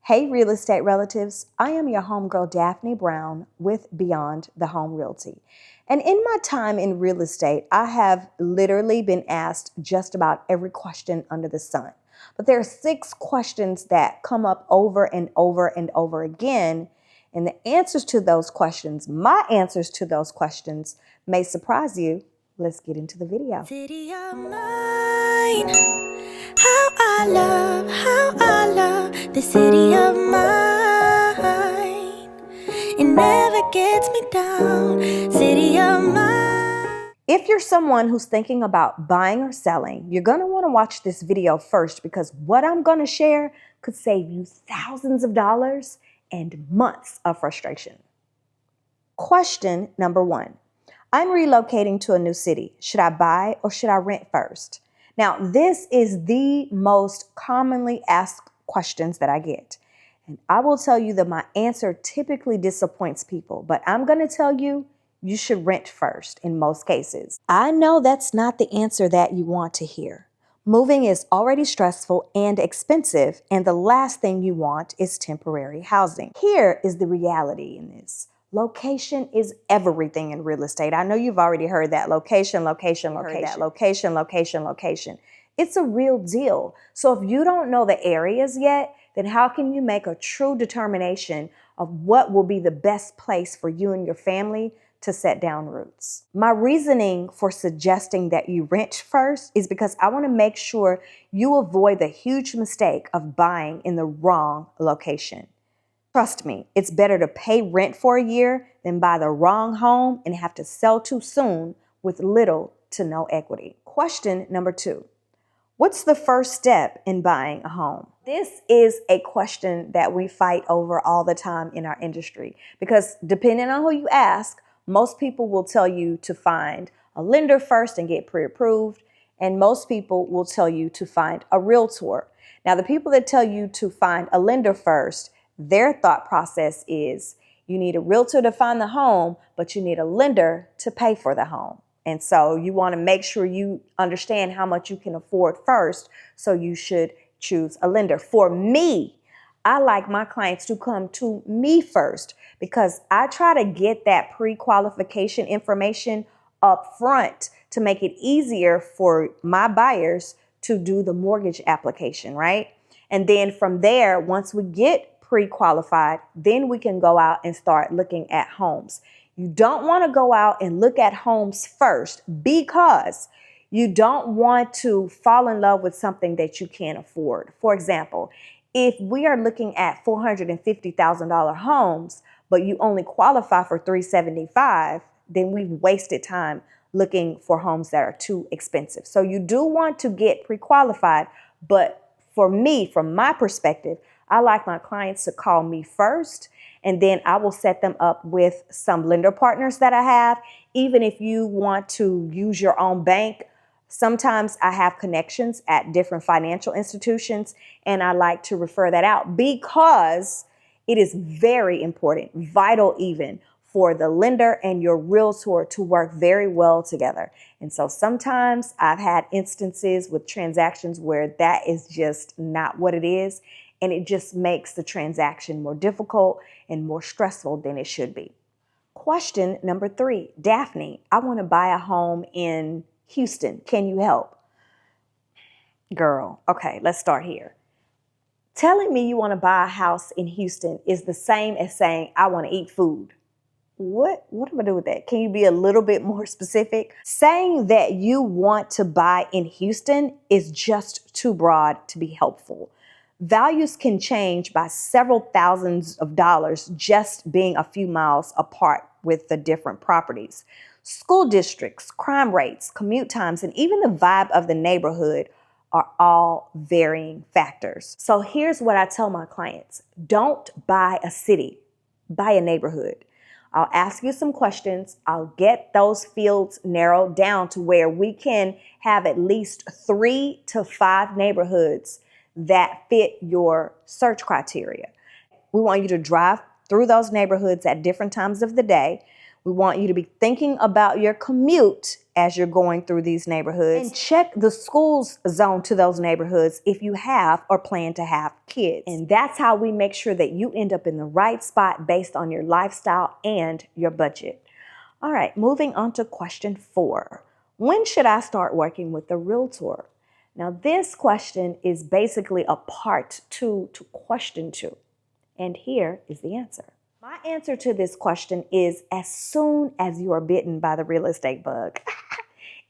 Hey real estate relatives, I am your homegirl Daphne Brown with Beyond the Home Realty. And in my time in real estate, I have literally been asked just about every question under the sun. But there are 6 questions that come up over and over and over again. And the answers to those questions, my answers to those questions, may surprise you. Let's get into the video. City of mine, how I love the city of mine. It never gets me down, city of mine. If you're someone who's thinking about buying or selling, you're going to want to watch this video first because what I'm going to share could save you thousands of dollars and months of frustration. Question number 1. I'm relocating to a new city. Should I buy or should I rent first? Now, this is the most commonly asked questions that I get. And I will tell you that my answer typically disappoints people, but I'm going to tell you, you should rent first in most cases. I know that's not the answer that you want to hear. Moving is already stressful and expensive, and the last thing you want is temporary housing. Here is the reality in this. Location is everything in real estate. I know you've already heard that. Location. It's a real deal. So if you don't know the areas yet, then how can you make a true determination of what will be the best place for you and your family to set down roots? My reasoning for suggesting that you rent first is because I want to make sure you avoid the huge mistake of buying in the wrong location. Trust me, it's better to pay rent for a year than buy the wrong home and have to sell too soon with little to no equity. Question number 2. What's the first step in buying a home? This is a question that we fight over all the time in our industry because depending on who you ask, most people will tell you to find a lender first and get pre-approved, and most people will tell you to find a realtor. Now, the people that tell you to find a lender first, their thought process is you need a realtor to find the home, but you need a lender to pay for the home. And so you want to make sure you understand how much you can afford first, so you should choose a lender. For me, I like my clients to come to me first because I try to get that pre-qualification information up front to make it easier for my buyers to do the mortgage application, right? And then from there, once we get pre-qualified, then we can go out and start looking at homes. You don't want to go out and look at homes first because you don't want to fall in love with something that you can't afford. For example, if we are looking at $450,000 homes, but you only qualify for $375,000, then we've wasted time looking for homes that are too expensive. So you do want to get pre-qualified, but for me, from my perspective, I like my clients to call me first, and then I will set them up with some lender partners that I have. Even if you want to use your own bank, sometimes I have connections at different financial institutions, and I like to refer that out because it is very important, vital even, for the lender and your realtor to work very well together. And so sometimes I've had instances with transactions where that is just not what it is. And it just makes the transaction more difficult and more stressful than it should be. Question number 3. Daphne, I want to buy a home in Houston. Can you help? Girl, okay, let's start here. Telling me you want to buy a house in Houston is the same as saying I want to eat food. What do I do with that? Can you be a little bit more specific? Saying that you want to buy in Houston is just too broad to be helpful. Values can change by several thousands of dollars just being a few miles apart with the different properties. School districts, crime rates, commute times, and even the vibe of the neighborhood are all varying factors. So here's what I tell my clients. Don't buy a city, buy a neighborhood. I'll ask you some questions. I'll get those fields narrowed down to where we can have at least 3 to 5 neighborhoods that fit your search criteria. We want you to drive through those neighborhoods at different times of the day. We want you to be thinking about your commute as you're going through these neighborhoods. And check the schools zone to those neighborhoods if you have or plan to have kids. And that's how we make sure that you end up in the right spot based on your lifestyle and your budget. All right, moving on to question 4. When should I start working with a realtor? Now, this question is basically a part 2 to question 2. And here is the answer. My answer to this question is as soon as you are bitten by the real estate bug.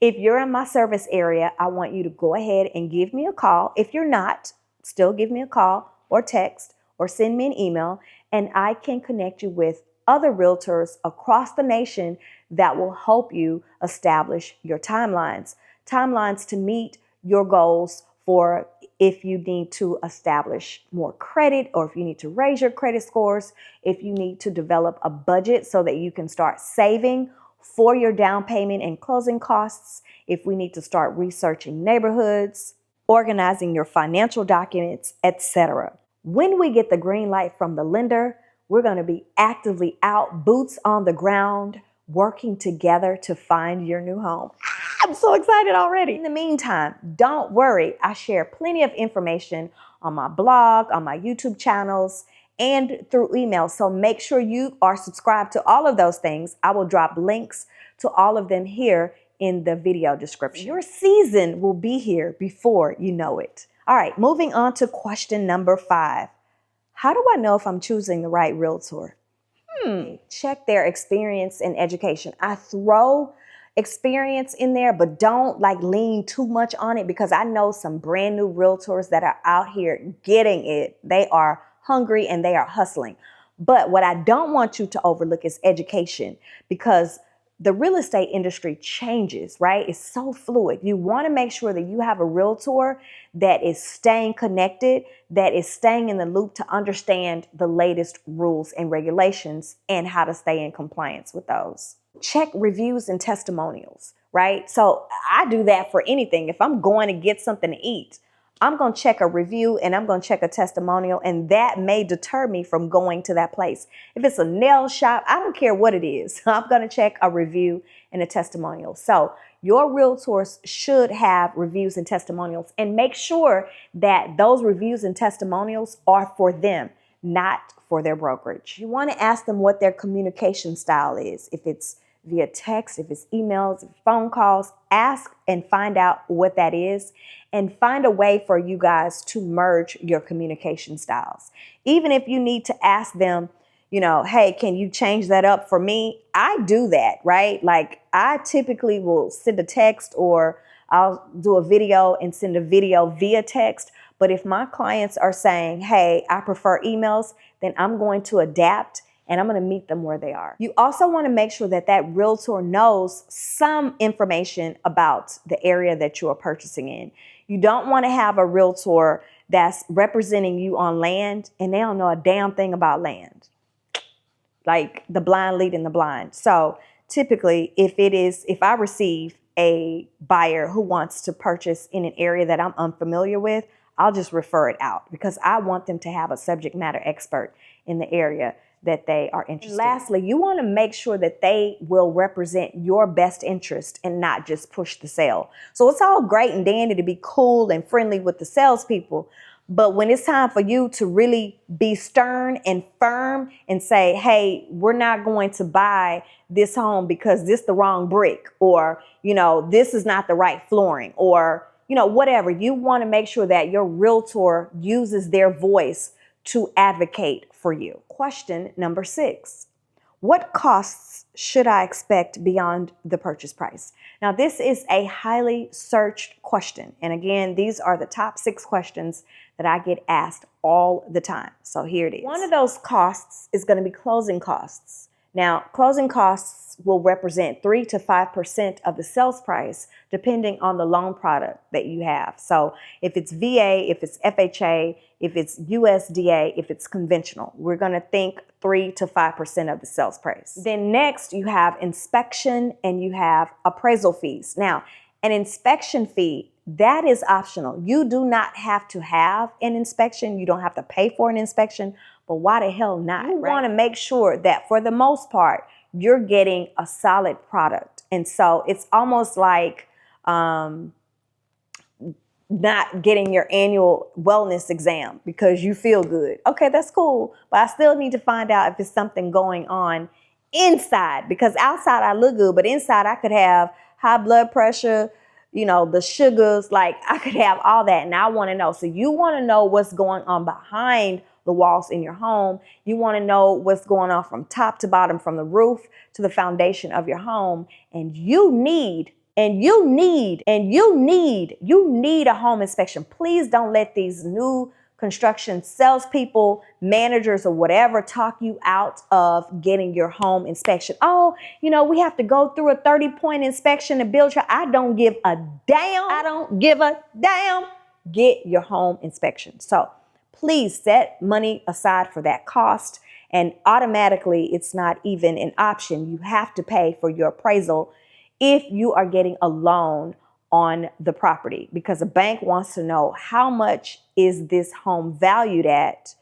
If you're in my service area, I want you to go ahead and give me a call. If you're not, still give me a call or text or send me an email, and I can connect you with other realtors across the nation that will help you establish your timelines. Timelines to meet your goals for if you need to establish more credit, or if you need to raise your credit scores, if you need to develop a budget so that you can start saving for your down payment and closing costs, if we need to start researching neighborhoods, organizing your financial documents, etc. When we get the green light from the lender, we're going to be actively out, boots on the ground, working together to find your new home. I'm so excited already. In the meantime, don't worry. I share plenty of information on my blog, on my YouTube channels, and through email. So make sure you are subscribed to all of those things. I will drop links to all of them here in the video description. Your season will be here before you know it. All right, moving on to question number 5. How do I know if I'm choosing the right realtor? Check their experience and education. I throw experience in there, but don't lean too much on it, because I know some brand new realtors that are out here getting it. They are hungry and they are hustling. But what I don't want you to overlook is education, because the real estate industry changes, right? It's so fluid. You want to make sure that you have a realtor that is staying connected, that is staying in the loop to understand the latest rules and regulations and how to stay in compliance with those. Check reviews and testimonials, right? So I do that for anything. If I'm going to get something to eat, I'm going to check a review and I'm going to check a testimonial, and that may deter me from going to that place. If it's a nail shop, I don't care what it is. I'm going to check a review and a testimonial. So your realtors should have reviews and testimonials, and make sure that those reviews and testimonials are for them, not for their brokerage. You want to ask them what their communication style is. If it's via text, if it's emails, if it's phone calls, ask and find out what that is, and find a way for you guys to merge your communication styles. Even if you need to ask them, hey, can you change that up for me? I do that, right? I typically will send a text, or I'll do a video and send a video via text. But if my clients are saying, hey, I prefer emails, then I'm going to adapt and I'm going to meet them where they are. You also want to make sure that that realtor knows some information about the area that you are purchasing in. You don't want to have a realtor that's representing you on land and they don't know a damn thing about land. Like the blind leading the blind. So typically, if I receive a buyer who wants to purchase in an area that I'm unfamiliar with, I'll just refer it out, because I want them to have a subject matter expert in the area that they are interested in. Lastly, you want to make sure that they will represent your best interest and not just push the sale. So it's all great and dandy to be cool and friendly with the salespeople, but when it's time for you to really be stern and firm and say, hey, we're not going to buy this home because this is the wrong brick, or, this is not the right flooring, or, whatever. You want to make sure that your realtor uses their voice to advocate for you. Question number 6. What costs should I expect beyond the purchase price? Now, this is a highly searched question. And again, these are the top 6 questions that I get asked all the time. So here it is. One of those costs is going to be closing costs. Now, closing costs will represent 3 to 5% of the sales price, depending on the loan product that you have. So if it's VA, if it's FHA, if it's USDA, if it's conventional, we're going to think 3 to 5% of the sales price. Then next, you have inspection and you have appraisal fees. Now, an inspection fee, that is optional. You do not have to have an inspection. You don't have to pay for an inspection, but why the hell not? You want to make sure that for the most part, you're getting a solid product. And so it's almost like not getting your annual wellness exam because you feel good. Okay, that's cool. But I still need to find out if it's something going on inside, because outside I look good, but inside I could have high blood pressure, the sugars, like I could have all that. And I want to know. So you want to know what's going on behind the walls in your home. You want to know what's going on from top to bottom, from the roof to the foundation of your home. And you need a home inspection. Please don't let these new construction salespeople, managers, or whatever talk you out of getting your home inspection. Oh, we have to go through a 30-point inspection to build your. I don't give a damn. I don't give a damn. Get your home inspection. So please set money aside for that cost. And automatically, it's not even an option. You have to pay for your appraisal if you are getting a loan on the property, because a bank wants to know how much is this home valued at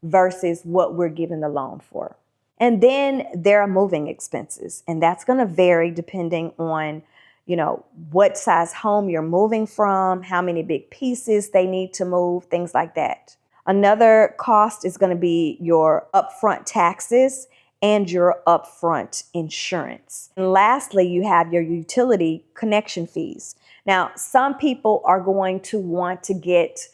versus what we're giving the loan for. And then there are moving expenses, and that's going to vary depending on, what size home you're moving from, how many big pieces they need to move, things like that. Another cost is going to be your upfront taxes and your upfront insurance. And lastly, you have your utility connection fees. Now, some people are going to want to get,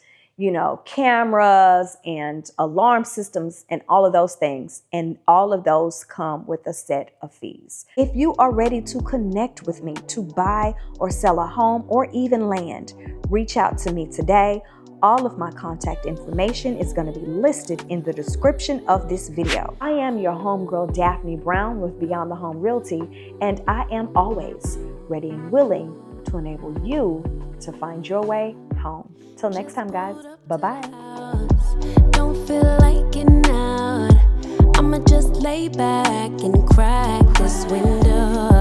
cameras and alarm systems and all of those things. And all of those come with a set of fees. If you are ready to connect with me to buy or sell a home or even land, reach out to me today. All of my contact information is going to be listed in the description of this video. I am your homegirl, Daphne Brown with Beyond the Home Realty, and I am always ready and willing to enable you to find your way home. Till next time, guys. Bye-bye. Don't feel like getting out. I'ma just lay back and crack this window.